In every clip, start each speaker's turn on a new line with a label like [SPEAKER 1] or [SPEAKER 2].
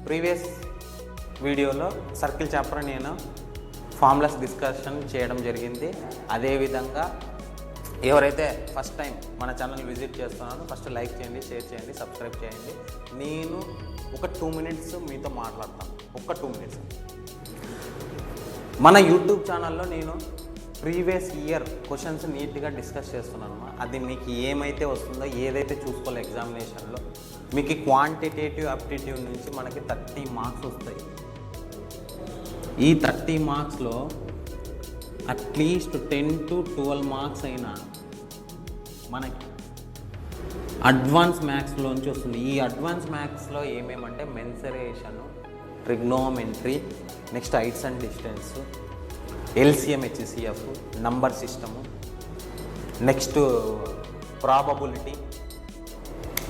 [SPEAKER 1] Previous వీడియోలో circle chapter నేను formulas discussion చేయడం జరిగింది. అదేవిధంగా ఎవరైతే ఫస్ట్ టైం మన ఛానల్ విజిట్ చేస్తున్నారో ఫస్ట్ లైక్ చేయండి, షేర్ చేయండి, సబ్స్క్రైబ్ చేయండి. నేను ఒక 2 మినిట్స్ మీతో మాట్లాడతాను. ఒక 2 మినిట్స్. మన యూట్యూబ్ ఛానల్లో నేను ప్రీవియస్ ఇయర్ క్వశ్చన్స్ నీట్గా డిస్కస్ చేస్తున్నాను. అది మీకు ఏమైతే వస్తుందో, ఏదైతే చూసుకోవాలి ఎగ్జామినేషన్లో, మీకు క్వాంటిటేటివ్ అప్టిట్యూడ్ నుంచి మనకి 30 మార్క్స్ వస్తాయి. ఈ 30 మార్క్స్లో అట్లీస్ట్ 10 to 12 మార్క్స్ అయినా మనకి అడ్వాన్స్ మ్యాథ్స్లోంచి వస్తుంది. ఈ అడ్వాన్స్ మ్యాథ్స్లో ఏమేమంటే mensuration, trigonometry, next heights and distance, LCM, HCF, number system, next probability,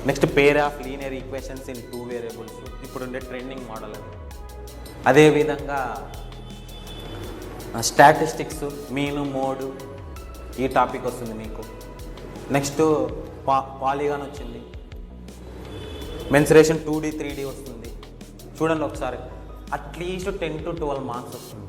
[SPEAKER 1] next pair of linear equations in 2 variables, ఇప్పుడుండే ట్రెండింగ్ మోడల్ అది. అదేవిధంగా స్టాటిస్టిక్స్, మీను, మోడు, ఈ టాపిక్ వస్తుంది మీకు. నెక్స్ట్ పాలిగాన్ వచ్చింది, మెన్సరేషన్ 2D 3D వస్తుంది. చూడండి ఒకసారి, అట్లీస్ట్ 10 to 12 మార్క్స్ వస్తుంది.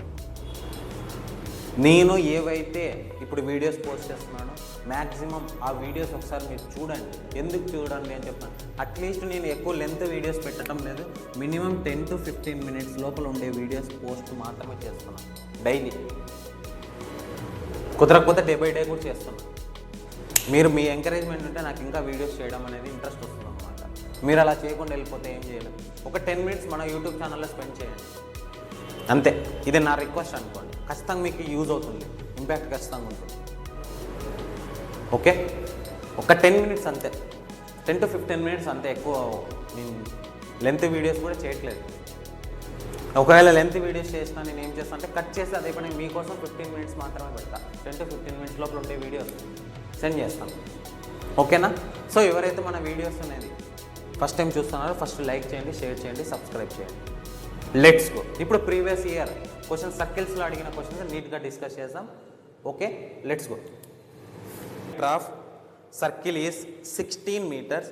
[SPEAKER 1] నేను ఏవైతే ఇప్పుడు వీడియోస్ పోస్ట్ చేస్తున్నానో మ్యాక్సిమం ఆ వీడియోస్ ఒకసారి మీరు చూడండి. ఎందుకు చూడండి అని చెప్తాను. అట్లీస్ట్ నేను ఎక్కువ లెంత్ వీడియోస్ పెట్టడం లేదు. మినిమం 10 to 15 మినిట్స్ లోపల ఉండే వీడియోస్ పోస్ట్ మాత్రమే చేస్తున్నాను డైలీ. కుదరకపోతే డే బై డే కూడా చేస్తున్నాను. మీరు మీ ఎంకరేజ్మెంట్ ఉంటే నాకు ఇంకా వీడియోస్ చేయడం అనేది ఇంట్రెస్ట్ వస్తుంది అన్నమాట. మీరు అలా చేయకుండా వెళ్ళిపోతే ఏం చేయలేదు. ఒక 10 మినిట్స్ మన యూట్యూబ్ ఛానల్లో స్పెండ్ చేయండి అంతే. ఇది నా రిక్వెస్ట్ అనుకోండి. ఖచ్చితంగా మీకు యూజ్ అవుతుంది, ఇంపాక్ట్ ఖచ్చితంగా ఉంటుంది. ఓకే, ఒక 10 మినిట్స్ అంతే, 10 to 15 మినిట్స్ అంతే. ఎక్కువ నేను లెంత్ వీడియోస్ కూడా చేయట్లేదు. ఒకవేళ లెంత్ వీడియోస్ చేసినా నేను ఏం చేస్తాను అంటే కట్ చేసి అదే పని మీకోసం 15 మినిట్స్ మాత్రమే పెడతా. 10 to 15 మినిట్స్ లోపల ఉండే వీడియోస్ సెండ్ చేస్తాను. ఓకేనా? సో ఎవరైతే మన వీడియోస్ అనేది ఫస్ట్ టైం చూస్తున్నారో ఫస్ట్ లైక్ చేయండి, షేర్ చేయండి, సబ్స్క్రైబ్ చేయండి. Let's go. ఇప్పుడు ప్రీవియస్ ఇయర్ క్వశ్చన్ సర్కిల్స్లో అడిగిన క్వశ్చన్స్ నీట్గా డిస్కస్ చేద్దాం. Okay, let's go. Of circle is 16 meters.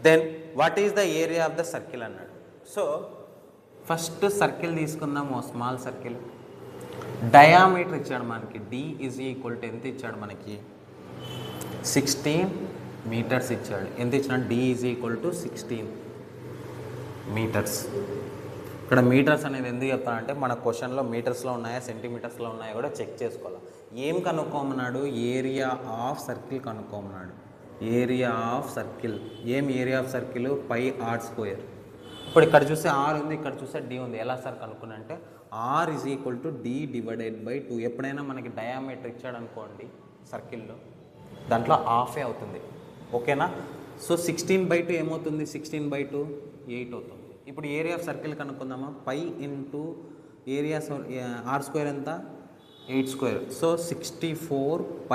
[SPEAKER 1] Then what is the area of the circle అన్నాడు. సో ఫస్ట్ సర్కిల్ తీసుకుందాము, స్మాల్ సర్కిల్. డయామీటర్ ఇచ్చాడు మనకి, D ఈజ్ ఈక్వల్ టు ఎంత ఇచ్చాడు మనకి, 16 meters ఇచ్చాడు. ఎంత ఇచ్చినాడు? D is equal to 16 meters. ఇక్కడ మీటర్స్ అనేది ఎందుకు చెప్తానంటే మన క్వశ్చన్లో మీటర్స్లో ఉన్నాయా, సెంటీమీటర్స్లో ఉన్నాయా కూడా చెక్ చేసుకోవాలి. ఏం కనుక్కోమన్నాడు? ఏరియా ఆఫ్ సర్కిల్ కనుక్కోమన్నాడు. Area of circle. ఏం ఏరియా ఆఫ్ సర్కిల్? πr². ఇప్పుడు ఇక్కడ చూస్తే R ఉంది, ఇక్కడ చూస్తే D ఉంది. ఎలా సార్ కనుక్కున్నా అంటే R is equal to D divided by 2. ఎప్పుడైనా మనకి డయామీటర్ ఇచ్చాడు అనుకోండి సర్కిల్లో, దాంట్లో హాఫే అవుతుంది. ఓకేనా? సో 16/2 ఏమవుతుంది? 16/2 8 అవుతుంది. ఇప్పుడు ఏరియా ఆఫ్ సర్కిల్ కనుక్కుందామా? π ఇంటూ ఏరియా R² ఎంత? 8². సో 64 π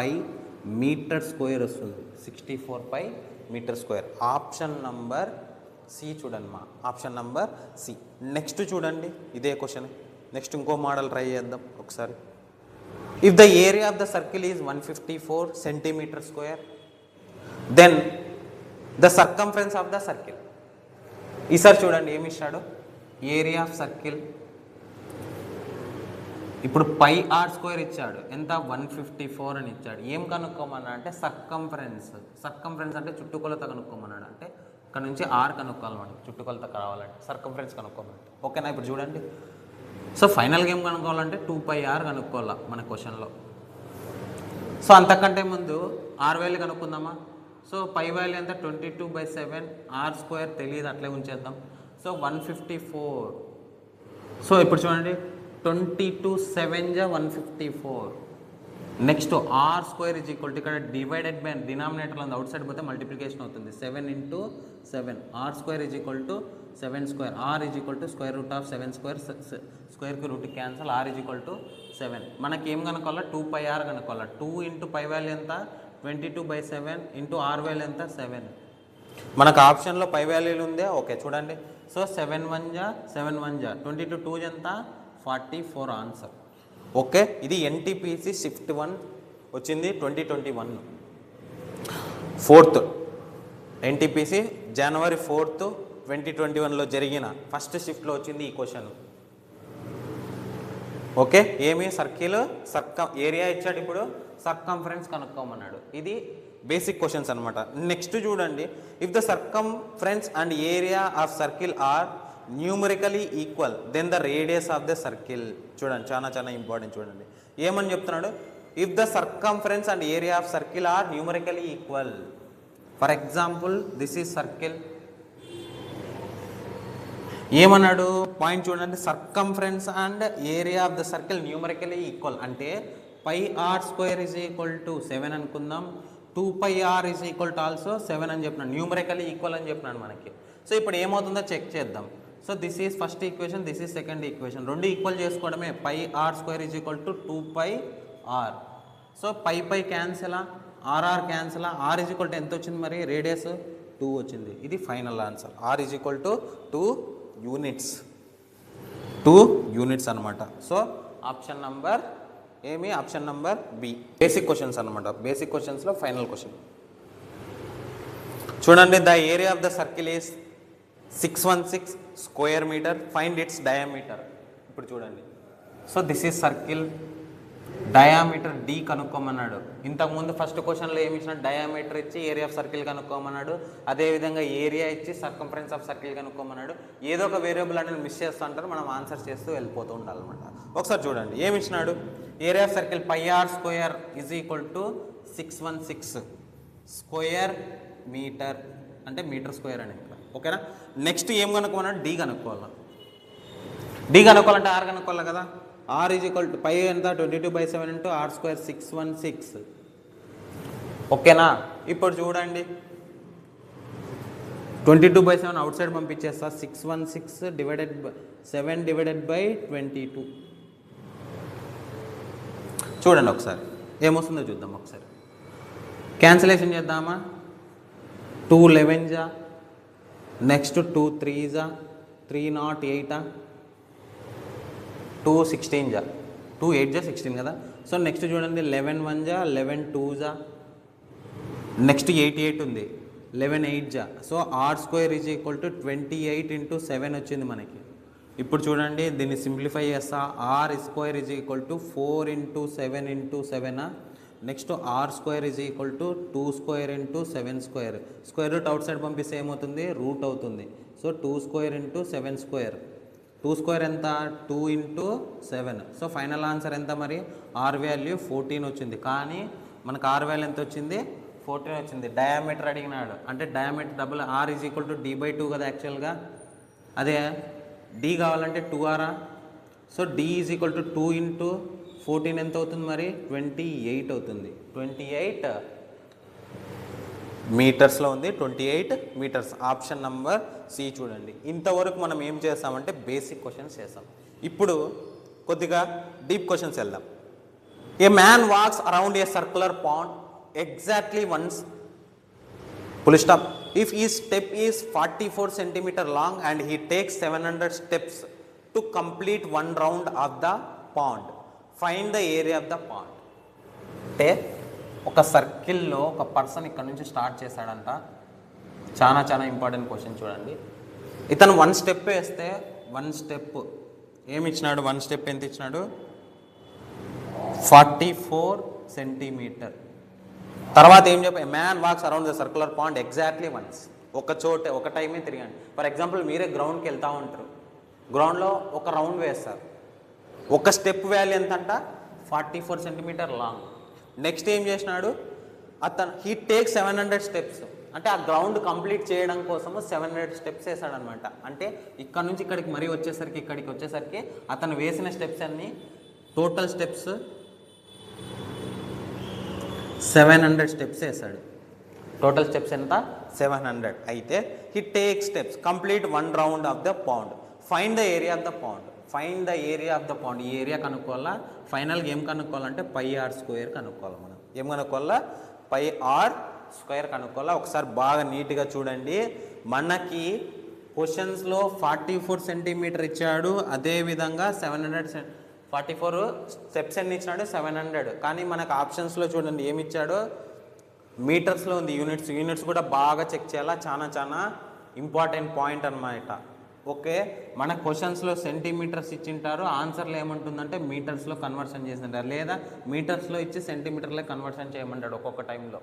[SPEAKER 1] మీటర్² వస్తుంది. 64 π మీటర్². ఆప్షన్ నంబర్ సి చూడండి మా, ఆప్షన్ నంబర్ సి. నెక్స్ట్ చూడండి, ఇదే క్వశ్చన్. నెక్స్ట్ ఇంకో మోడల్ ట్రై చేద్దాం ఒకసారి. If the area of the circle is 154 cm², then the circumference of the circle. ఈసారి చూడండి ఏమి ఇచ్చాడు? Area of circle. ఇప్పుడు πr² ఇచ్చాడు. ఎంత? 154 అని ఇచ్చాడు. ఏం కనుక్కోమన్నా అంటే సర్కంఫరెన్స్. సర్కంఫరెన్స్ అంటే చుట్టుకొలత కనుక్కోమన్నాడు. అంటే ఇక్కడ నుంచి R కనుక్కోవాలి మనకి, చుట్టుకొలత కావాలంటే సర్కంఫరెన్స్ కనుక్కోమంటే. ఓకేనా? ఇప్పుడు చూడండి, సో ఫైనల్గా ఏం కనుక్కోవాలంటే 2πr కనుక్కోవాలా మన క్వశ్చన్లో. సో అంతకంటే ముందు R వాల్యూ కనుక్కుందామా? సో పై వాల్యూ ఎంత? 22/7. R² తెలియదు, అట్లే ఉంచేద్దాం. సో 154. సో ఇప్పుడు చూడండి, 22/7 154. Next R² is equal to, ఇక్కడ డివైడెడ్ బై డినామినేటర్లో ఉంది, అవుట్ సైడ్ పోతే మల్టిప్లికేషన్ అవుతుంది. 7 into 7. R² is equal to 7². R is equal to √7². స్క్వేర్కి root cancel. R is equal to 7. మనకి ఏం కనుక్కోవాలా? 2πr కనుక్కోవాలా. 2 ఇంటూ పై వాల్యూ ఎంత? 22/7 ఇంటూ R వాల్యూ ఎంత? 7. మనకు ఆప్షన్లో పై వాల్యూలు ఉందే. ఓకే చూడండి, సో 7 1 7 1 22 2 ఎంత? 44 ఆన్సర్. ఓకే, ఇది ఎన్టీపీసీ షిఫ్ట్ 1 వచ్చింది 2021 4th. ఎన్టీపీసీ January 4th 2021లో జరిగిన ఫస్ట్ షిఫ్ట్లో వచ్చింది ఈ క్వశ్చన్. ఓకే, ఏమి సర్కిల్ ఏరియా ఇచ్చాడు, ఇప్పుడు సర్కంఫరెన్స్ కనుక్కోమన్నాడు. ఇది బేసిక్ క్వశ్చన్స్ అనమాట. నెక్స్ట్ చూడండి, if the circumference and area of circle are numerically equal then the radius of the circle. చూడండి, చాలా ఇంపార్టెంట్. చూడండి ఏమని చెప్తున్నాడు, if the circumference and area of circle are numerically equal. For example this is circle. ఏమన్నాడు point చూడండి, circumference and area of the circle numerically equal అంటే πr² is equal to 7 అనుకుందాం, 2πr is equal to also 7 అని చెప్పినాడు. Numerically equal అని చెప్పినాడు మనకి. So ఇప్పుడు ఏమవుతుందో చెక్ చేద్దాం. So this is first equation, this is second equation. రెండు ఈక్వల్ చేసుకోవడమే. πr² is equal to 2πr. So pi cancel, r r cancel, r is equal to ఎంత వచ్చింది మరి, రేడియస్ 2 వచ్చింది. ఇది final answer. R is equal to 2 units, 2 units అనమాట. So option number ఏమి, option number B. Basic questions అనమాట. Basic క్వశ్చన్స్లో final question చూడండి. The area of the circle is 616 square metre, find its diameter. ఇప్పుడు చూడండి, so this is circle, diameter D కనుక్కోమన్నాడు. ఇంతకుముందు first క్వశ్చన్లో ఏమి ఇచ్చినాడు, డయామీటర్ ఇచ్చి ఏరియా ఆఫ్ సర్కిల్ కనుక్కోమన్నాడు. అదేవిధంగా ఏరియా ఇచ్చి సర్కంఫరెన్స్ ఆఫ్ సర్కిల్ కనుక్కోమన్నాడు. ఏదో ఒక వేరియబుల్ అనేది మిస్ చేస్తూ ఉంటారు, మనం ఆన్సర్ చేస్తూ వెళ్ళిపోతూ ఉండాలన్నమాట. ఒకసారి చూడండి ఏమి ఇచ్చినాడు, area of circle πr² is equal to 616 square metre, అంటే మీటర్ స్క్వేర్ అని ఇక్కడ. ఓకేనా, నెక్స్ట్ ఏం కనుక్కోమన్నాడు, డి కనుక్కోవాలి. డి కనుక్కోవాలంటే ఆర్ కనుక్కోవాలి కదా. R is equal to pi ఎంత, 22/7 ఇంటూ r² 616. ఓకేనా, ఇప్పుడు చూడండి 22/7 అవుట్ సైడ్ పంపించేస్తా. 616 డివైడెడ్ బై 7 డివైడెడ్ బై 22. చూడండి ఒకసారి ఏమొస్తుందో చూద్దాం. ఒకసారి క్యాన్సిలేషన్ చేద్దామా. 2 11 నెక్స్ట్ 2 3 3 0 8 2 16 2 8 16 కదా. సో నెక్స్ట్ చూడండి 11 1 11 2 నెక్స్ట్ 8 ఉంది, 11 8 so r² is equal to 28 into 7 వచ్చింది మనకి. ఇప్పుడు చూడండి దీన్ని సింప్లిఫై చేస్తా. r² is equal to 4 into 7 into 7. Next r² is equal to 2² into 7². Square root out side పంపిస్తే ఏమవుతుంది, రూట్ అవుతుంది. So 2² into 7². 2² ఎంత, 2 ఇంటూ 7. సో ఫైనల్ ఆన్సర్ ఎంత మరి, ఆర్ వాల్యూ 14 వచ్చింది. కానీ మనకు ఆర్ వాల్యూ ఎంత వచ్చింది, 14 వచ్చింది. డయామీటర్ అడిగినాడు అంటే diameter double r is equal to d/2 కదా యాక్చువల్గా. అదే డి కావాలంటే 2r. So d is equal to 2 into 14 ఎంత అవుతుంది మరి, 28 అవుతుంది. 28 మీటర్స్లో ఉంది, 28 మీటర్స్. ఆప్షన్ నంబర్ సి చూడండి. ఇంతవరకు మనం ఏం చేస్తామంటే బేసిక్ క్వశ్చన్స్ చేస్తాం. ఇప్పుడు కొద్దిగా డీప్ క్వశ్చన్స్ వెళ్దాం. A man walks around a circular pond exactly once full stop if his step is 44 centimeter long and he takes 700 steps to complete one round of the pond, find the area of the pond. అంటే ఒక సర్కిల్లో ఒక person ఇక్కడ నుంచి start చేశాడంట. చాలా important question చూడండి. ఇతను 1 స్టెప్ వేస్తే 1 స్టెప్ ఏమి ఇచ్చినాడు, 1 స్టెప్ ఎంత ఇచ్చినాడు, 44 సెంటీమీటర్. తర్వాత ఏం చెప్పా, man walks around the circular pond exactly once. ఒక టైమే తిరగండి. ఫర్ ఎగ్జాంపుల్ మీరే గ్రౌండ్కి వెళ్తూ ఉంటారు, గ్రౌండ్లో ఒక రౌండ్ వేస్తారు. ఒక స్టెప్ వాల్యూ ఎంత అంట, 44 సెంటీమీటర్ లాంగ్. నెక్స్ట్ ఏం చేసినాడు అతను, హీ టేక్ 700 స్టెప్స్. అంటే ఆ గ్రౌండ్ కంప్లీట్ చేయడం కోసము 700 స్టెప్స్ వేసాడనమాట. అంటే ఇక్కడ నుంచి ఇక్కడికి మరీ వచ్చేసరికి, ఇక్కడికి వచ్చేసరికి అతను వేసిన స్టెప్స్ అన్నీ టోటల్ స్టెప్స్ 700 స్టెప్స్ వేసాడు. టోటల్ స్టెప్స్ ఎంత, 700. అయితే he take steps complete 1 round of the pond, find the area of the pond. Find the area of the pond. ఈ ఏరియా కనుక్కోవాలా. ఫైనల్గా ఏం కనుక్కోవాలంటే πr² కనుక్కోవాలి. మనం ఏం కనుక్కోవాలా, πr² కనుక్కోవాలా. ఒకసారి బాగా నీట్గా చూడండి. మనకి క్వశ్చన్స్లో 44 సెంటీమీటర్ ఇచ్చాడు, అదేవిధంగా 44 స్టెప్స్ ఎన్ని ఇచ్చినాడు, 700. కానీ మనకు ఆప్షన్స్లో చూడండి ఏమి ఇచ్చాడో, మీటర్స్లో ఉంది. యూనిట్స్ కూడా బాగా చెక్ చేయాలా. చాలా ఇంపార్టెంట్ పాయింట్ అన్నమాట. ఓకే, మన క్వశ్చన్స్లో సెంటీమీటర్స్ ఇచ్చింటారు, ఆన్సర్లో ఏమంటుందంటే మీటర్స్లో కన్వర్షన్ చేసింటారు, లేదా మీటర్స్లో ఇచ్చి సెంటీమీటర్లో కన్వర్షన్ చేయమంటాడు ఒక్కొక్క టైంలో.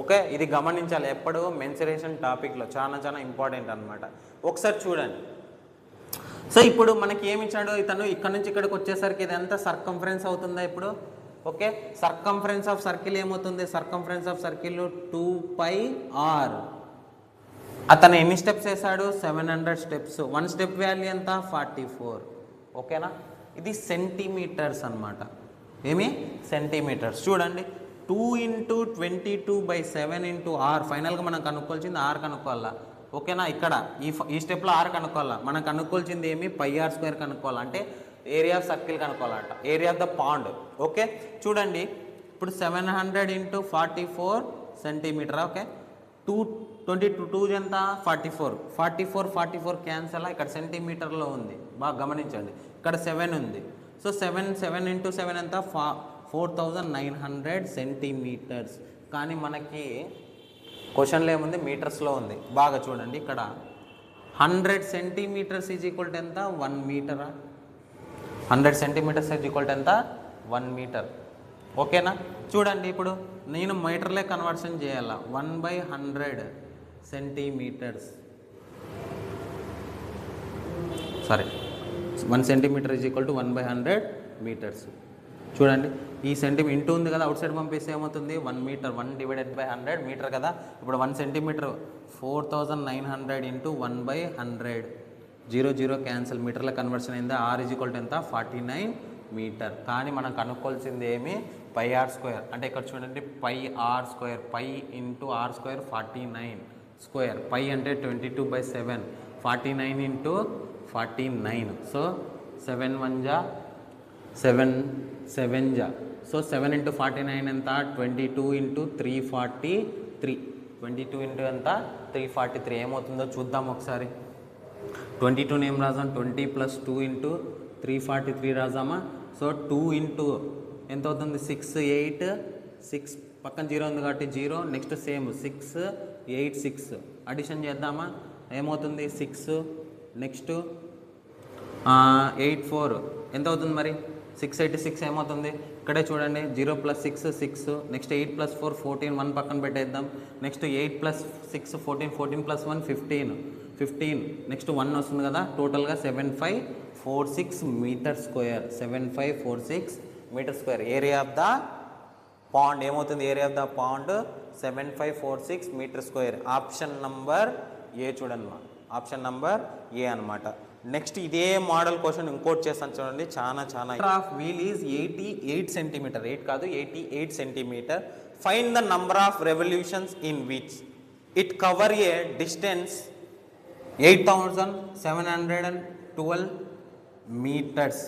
[SPEAKER 1] ఓకే, ఇది గమనించాలి ఎప్పుడు మెన్సురేషన్ టాపిక్లో, చాలా చాలా ఇంపార్టెంట్ అనమాట. ఒకసారి చూడండి. సో ఇప్పుడు మనకి ఏమి ఇచ్చాడు ఇతను, ఇక్కడ నుంచి ఇక్కడికి వచ్చేసరికి ఇది ఎంత సర్కంఫరెన్స్ అవుతుందా ఇప్పుడు. ఓకే, సర్కంఫరెన్స్ ఆఫ్ సర్కిల్ ఏమవుతుంది, సర్కంఫరెన్స్ ఆఫ్ సర్కిల్ 2πr. అతను ఎన్ని స్టెప్స్ వేసాడు, 700 స్టెప్స్. 1 స్టెప్ వాల్యూ ఎంత, 44. ఓకేనా, ఇది సెంటీమీటర్స్ అనమాట. ఏమి సెంటీమీటర్స్. చూడండి 2 × 22/7 × r. ఫైనల్గా మనం కనుక్కోవాల్సింది r కనుక్కోవాలా. ఓకేనా, ఇక్కడ ఈ స్టెప్లో r కనుక్కోవాలా. మనం కనుక్కోవాల్సింది ఏమి, πr² కనుక్కోవాలి, అంటే ఏరియా ఆఫ్ సర్కిల్ కనుక్కోవాలంట, area of the pond. Okay, చూడండి ఇప్పుడు 700 × 44 సెంటీమీటర్. ఓకే, 2 ఎంత, 44 క్యాన్సల్. ఇక్కడ సెంటీమీటర్లో ఉంది, బాగా గమనించండి, ఇక్కడ 7 ఉంది. సో 7 × 7 ఎంత, 4900 సెంటీమీటర్స్. కానీ మనకి క్వశ్చన్లో ఏముంది, మీటర్స్లో ఉంది. బాగా చూడండి, ఇక్కడ 100 సెంటీమీటర్స్ ఈజ్ ఈక్వల్ టు ఎంత, 1 మీటరా. 100 సెంటీమీటర్స్ ఈజ్ ఈక్వల్ టు ఎంత, 1 మీటర్. ఓకేనా, చూడండి ఇప్పుడు నేను మీటర్లే కన్వర్షన్ చేయాలా. 1/100 centimetres, sorry 1 centimetre is equal to 1/100 metres. చూడండి ఈ సెంటీమీటర్ ఇంటూ ఉంది కదా, అవుట్ సైడ్ పంపిస్తే ఏమవుతుంది, 1 మీటర్. 1/100 మీటర్ కదా. ఇప్పుడు 1 సెంటీమీటర్ 4900 × 1/100. 0 క్యాన్సల్, మీటర్ల కన్వర్షన్ అయిందా. r ఈజ్ ఈక్వల్ టు ఎంత, 49 మీటర్. కానీ మనం కనుక్కోవాల్సింది ఏమి, πr². అంటే ఇక్కడ చూడండి πr², π × r² 49². π అంటే 22/7, 49 × 49. సో 7 1 జా 7 7 జా. సో 7 × 49 ఎంత, 22 × 343. 22 × ఎంత, 343. ఏమవుతుందో చూద్దాం ఒకసారి. 22 ఏం రాద్దాం, 20 + 2 × 343 రాద్దామా. సో 2 × ఎంత అవుతుంది, 6 8 6 పక్కన 0 ఉంది కాబట్టి 0. నెక్స్ట్ సేమ్ 6 8 6 అడిషన్ చేద్దామా, ఏమవుతుంది 6. నెక్స్ట్ 8 4 ఎంత అవుతుంది మరి, 686 ఏమవుతుంది. ఇక్కడే చూడండి 0 + 6 6. నెక్స్ట్ 8 + 4 14. 1 పక్కన పెట్టేద్దాం. నెక్స్ట్ 8 + 6 14. 14 + 1 15. నెక్స్ట్ 1 వస్తుంది కదా. టోటల్గా 7546 metre square. 7546 metre square. Area of the pond ఏమవుతుంది, area of the pond 7546 metre square. Option number A చూడండి, ఆప్షన్ నంబర్ ఏ అనమాట. నెక్స్ట్ ఇదే మోడల్ క్వశ్చన్ ఇంకోటి చేస్తాను చూడండి, చాలా ఆఫ్ వీల్ ఈజ్ 88 సెంటీమీటర్. 8 కాదు, 88 centimetre. Find the number of revolutions in which it cover a distance 8712 metres.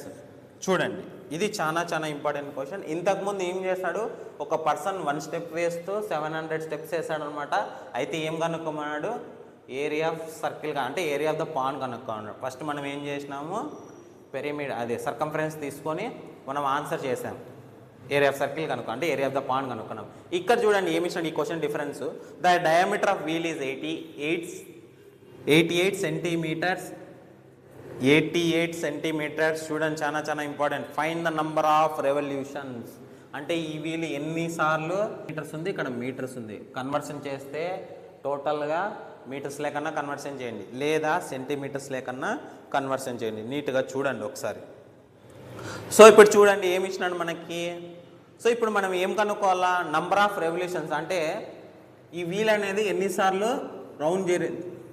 [SPEAKER 1] చూడండి ఇది చాలా ఇంపార్టెంట్ క్వశ్చన్. ఇంతకుముందు ఏం చేశాడు, ఒక పర్సన్ 1 స్టెప్ వేస్తూ 700 స్టెప్స్ వేసాడు అనమాట. అయితే ఏం కనుక్కోమన్నాడు, ఏరియా ఆఫ్ సర్కిల్, అంటే ఏరియా ఆఫ్ ద పాండ్ కనుక్కున్నాడు. ఫస్ట్ మనం ఏం చేసినాము, పిరమిడ్ అదే సర్కంఫరెన్స్ తీసుకొని మనం ఆన్సర్ చేసాం. ఏరియా ఆఫ్ సర్కిల్ కనుక్కో అంటే ఏరియా ఆఫ్ ద పాండ్ కనుక్కున్నాం. ఇక్కడ చూడండి ఏమి ఇచ్చాడు ఈ question difference. The diameter of wheel is 88 centimetres. 88 centimetres. చూడండి చాలా important. Find the number of revolutions. అంటే ఈ వీల్ ఎన్నిసార్లు మీటర్స్ ఉంది, ఇక్కడ మీటర్స్ ఉంది. కన్వర్షన్ చేస్తే టోటల్గా మీటర్స్ లేకన్నా కన్వర్షన్ చేయండి, లేదా సెంటీమీటర్స్ లేకన్నా కన్వర్షన్ చేయండి. నీట్గా చూడండి ఒకసారి. సో ఇప్పుడు చూడండి ఏమి ఇచ్చినాడు మనకి. సో ఇప్పుడు మనం ఏం కనుక్కోవాలా, నంబర్ ఆఫ్ రెవల్యూషన్స్, అంటే ఈ వీల్ అనేది ఎన్నిసార్లు రౌండ్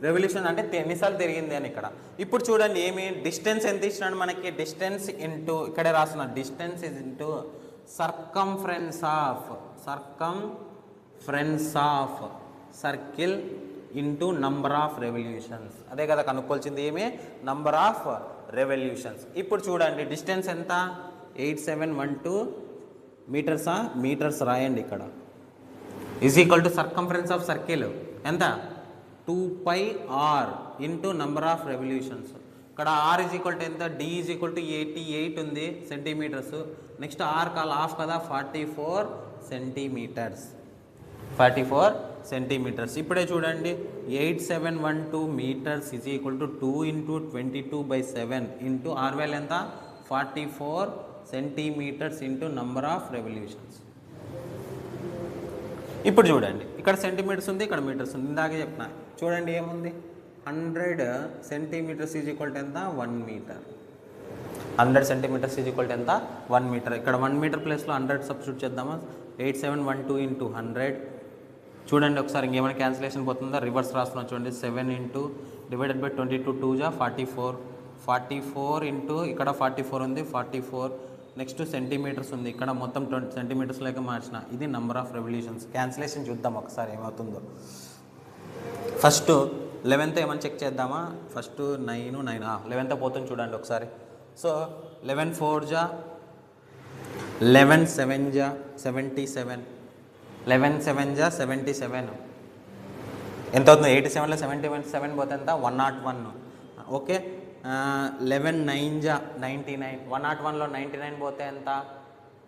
[SPEAKER 1] రెవల్యూషన్ అంటే ఎన్నిసార్లు తిరిగింది అని ఇక్కడ. ఇప్పుడు చూడండి ఏమి డిస్టెన్స్ ఎంత ఇచ్చినాడు మనకి, డిస్టెన్స్ ఇంటూ ఇక్కడే రాస్తున్నా, distance is into circumference of circle into number of revolutions. అదే కదా కనుక్కోవాల్సింది, ఏమి నంబర్ ఆఫ్ రెవల్యూషన్స్. ఇప్పుడు చూడండి డిస్టెన్స్ ఎంత, 8712 మీటర్సా, మీటర్స్ రాయండి ఇక్కడ. Is equal to circumference of circle ఎంత, 2πr into number of revolutions. ఇక్కడ r ఈజ్ ఈక్వల్ టు ఎంత, d ఈజ్ ఈక్వల్ టు 88 ఉంది సెంటీమీటర్స్. నెక్స్ట్ r కాల్ ఆఫ్ కదా, 44 సెంటీమీటర్స్. 44 సెంటీమీటర్స్. ఇప్పుడే చూడండి 8712 metres is equal to 2 into 22/7 into r value ఎంత 44 centimetres into number of revolutions. ఇప్పుడు చూడండి ఇక్కడ సెంటీమీటర్స్ ఉంది, ఇక్కడ మీటర్స్ ఉంది. ఇందాకే చెప్పిన చూడండి ఏముంది 100 సెంటీమీటర్స్ ఈజ్ ఈక్వల్ టు ఎంత 1 metre. 100 centimetres is equal to ఎంత 1 మీటర్. ఇక్కడ 1 మీటర్ ప్లేస్లో 100 సబ్స్టిట్యూట్ చేద్దామా. 8712 ఇంటూ 100 చూడండి ఒకసారి ఇంకేమైనా క్యాన్సిలేషన్ పోతుందా. రివర్స్ రాస్తున్నాం చూడండి 7 ఇంటూ డివైడెడ్ బై 22 2 జా 44 ఇంటూ ఇక్కడ 44 ఉంది 44. నెక్స్ట్ సెంటీమీటర్స్ ఉంది ఇక్కడ మొత్తం 20 సెంటీమీటర్స్ లేక మార్చిన. ఇది నంబర్ ఆఫ్ రెవల్యూషన్స్. క్యాన్సిలేషన్ చూద్దాం ఒకసారి ఏమవుతుందో. ఫస్ట్ 11th ఏమని చెక్ చేద్దామా. ఫస్ట్ 9 11th పోతుంది చూడండి ఒకసారి. సో 11 4 జా 11 7 జా 77 11 7 జా 77 ఎంత అవుతుంది. 87లో 77 పోతే ఎంత 101. ఓకే 11 9 జా 99 101లో 99 పోతే ఎంత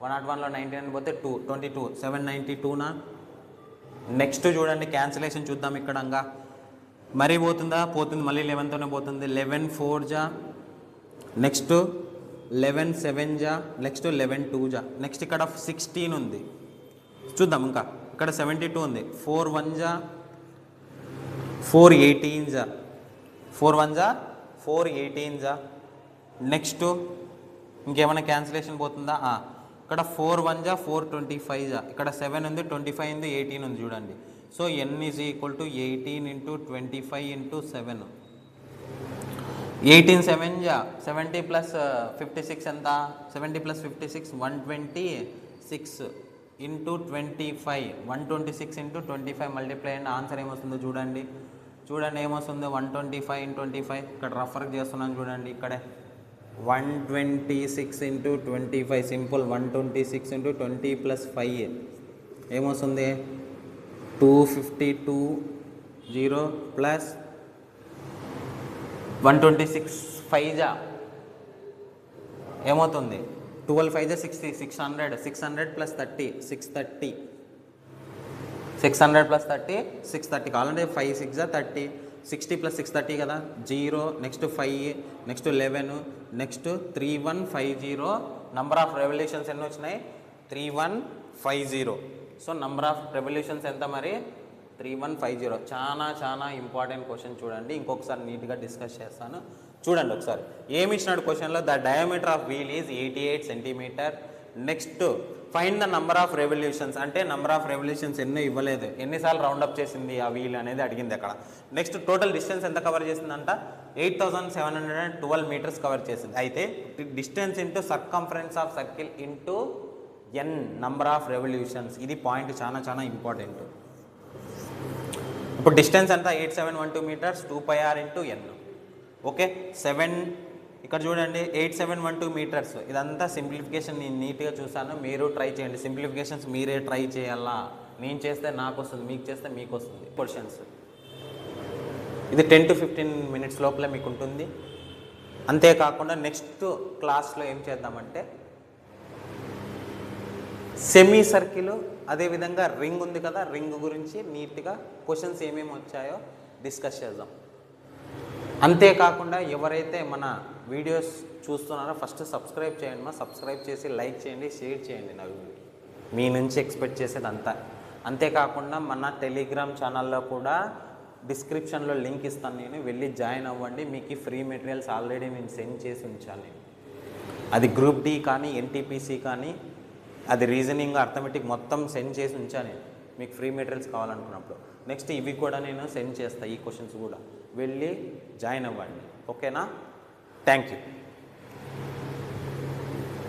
[SPEAKER 1] 101లో 99 పోతే 22 792నా. నెక్స్ట్ చూడండి క్యాన్సిలేషన్ చూద్దాం ఇక్కడంగా మరీ పోతుందా పోతుంది మళ్ళీ 11తోనే పోతుంది. 11 4 జా నెక్స్ట్ 11 7 జా నెక్స్ట్ 11 2 జా నెక్స్ట్ ఇక్కడ 16 ఉంది చూద్దాం. ఇంకా ఇక్కడ 72 ఉంది 4 1 జా 4 18 జా 4 1 జా 4 18 జా. నెక్స్ట్ ఇంకేమైనా క్యాన్సిలేషన్ పోతుందా. ఇక్కడ 4 1 జా 4 25 జా ఇక్కడ 7 ఉంది 25 ఉంది 18 ఉంది చూడండి. So n is equal to 18 into 25 into 7. 18 7 జా 70 ప్లస్ 56 ఎంత 70 plus 56 126 into 25 126 into 25 multiply and answer ఏమొస్తుందో చూడండి ఏమొస్తుందో 125 ఇంటూ 25 ఇక్కడ రఫర్ చేస్తున్నాను చూడండి. ఇక్కడే 126 ఇంటూ 25 సింపుల్ 126 ఇంటూ 20 ప్లస్ 5 ఏమొస్తుంది 252 0 ప్లస్ 126 5 జా ఏమవుతుంది 12 5 జా 60 600 ప్లస్ 30 630 600 ప్లస్ 30 630 కావాలంటే 5 6 జా 30 60 ప్లస్ 630 కదా 0 next 5 next 11 next 3150. Number of revolutions ఎన్ని వచ్చినాయి 3150. సో నంబర్ ఆఫ్ రెవల్యూషన్స్ ఎంత మరి 3150. చాలా ఇంపార్టెంట్ క్వశ్చన్ చూడండి. ఇంకొకసారి నీట్గా డిస్కస్ చేస్తాను చూడండి ఒకసారి. ఏమి ఇచ్చినాడు క్వశ్చన్లో the diameter of wheel is 88 centimetre. Next find the number of revolutions అంటే నంబర్ ఆఫ్ రెవల్యూషన్స్ ఎన్నో ఇవ్వలేదు ఎన్నిసార్లు రౌండప్ చేసింది ఆ వీల్ అనేది అడిగింది అక్కడ. నెక్స్ట్ టోటల్ డిస్టెన్స్ ఎంత కవర్ చేసిందంట 8712 మీటర్స్ కవర్ చేసింది. అయితే distance into circumference of circle into n number of revolutions. ఇది పాయింట్ చాలా ఇంపార్టెంట్. ఇప్పుడు డిస్టెన్స్ ఎంత 8712 metres 2πr into n. Okay 7 ఇక్కడ చూడండి 8712 మీటర్స్. ఇదంతా సింప్లిఫికేషన్ నేను నీట్గా చూసాను, మీరు ట్రై చేయండి. సింప్లిఫికేషన్స్ మీరే ట్రై చేయాలా. నేను చేస్తే నాకు వస్తుంది, మీకు చేస్తే మీకు వస్తుంది. క్వశ్చన్స్ ఇది 10 to 15 minutes లోపల మీకు ఉంటుంది. అంతేకాకుండా నెక్స్ట్ క్లాస్లో ఏం చేద్దామంటే సెమీ సర్కిల్ అదేవిధంగా రింగ్ ఉంది కదా, రింగ్ గురించి నీట్గా క్వశ్చన్స్ ఏమేమి వచ్చాయో డిస్కస్ చేద్దాం. అంతేకాకుండా ఎవరైతే మన వీడియోస్ చూస్తున్నారో ఫస్ట్ సబ్స్క్రైబ్ చేయండి. సబ్స్క్రైబ్ చేసి లైక్ చేయండి, షేర్ చేయండి. నాకు మీ నుంచి ఎక్స్పెక్ట్ చేసేది అంతా. అంతేకాకుండా మన టెలిగ్రామ్ ఛానల్లో కూడా డిస్క్రిప్షన్లో లింక్ ఇస్తాను, నేను వెళ్ళి జాయిన్ అవ్వండి. మీకు ఫ్రీ మెటీరియల్స్ ఆల్రెడీ నేను సెండ్ చేసి ఉంచాను. అది గ్రూప్ డి కానీ ఎన్టీపీసీ కానీ అది రీజనింగ్ అర్థమెటిక్ మొత్తం సెండ్ చేసి ఉంచాను మీకు ఫ్రీ మెటీరియల్స్ కావాలనుకున్నప్పుడు. నెక్స్ట్ ఇవి కూడా నేను సెండ్ చేస్తాను, ఈ క్వశ్చన్స్ కూడా వెళ్ళి జాయిన్ అవ్వండి. ఓకేనా? Thank you.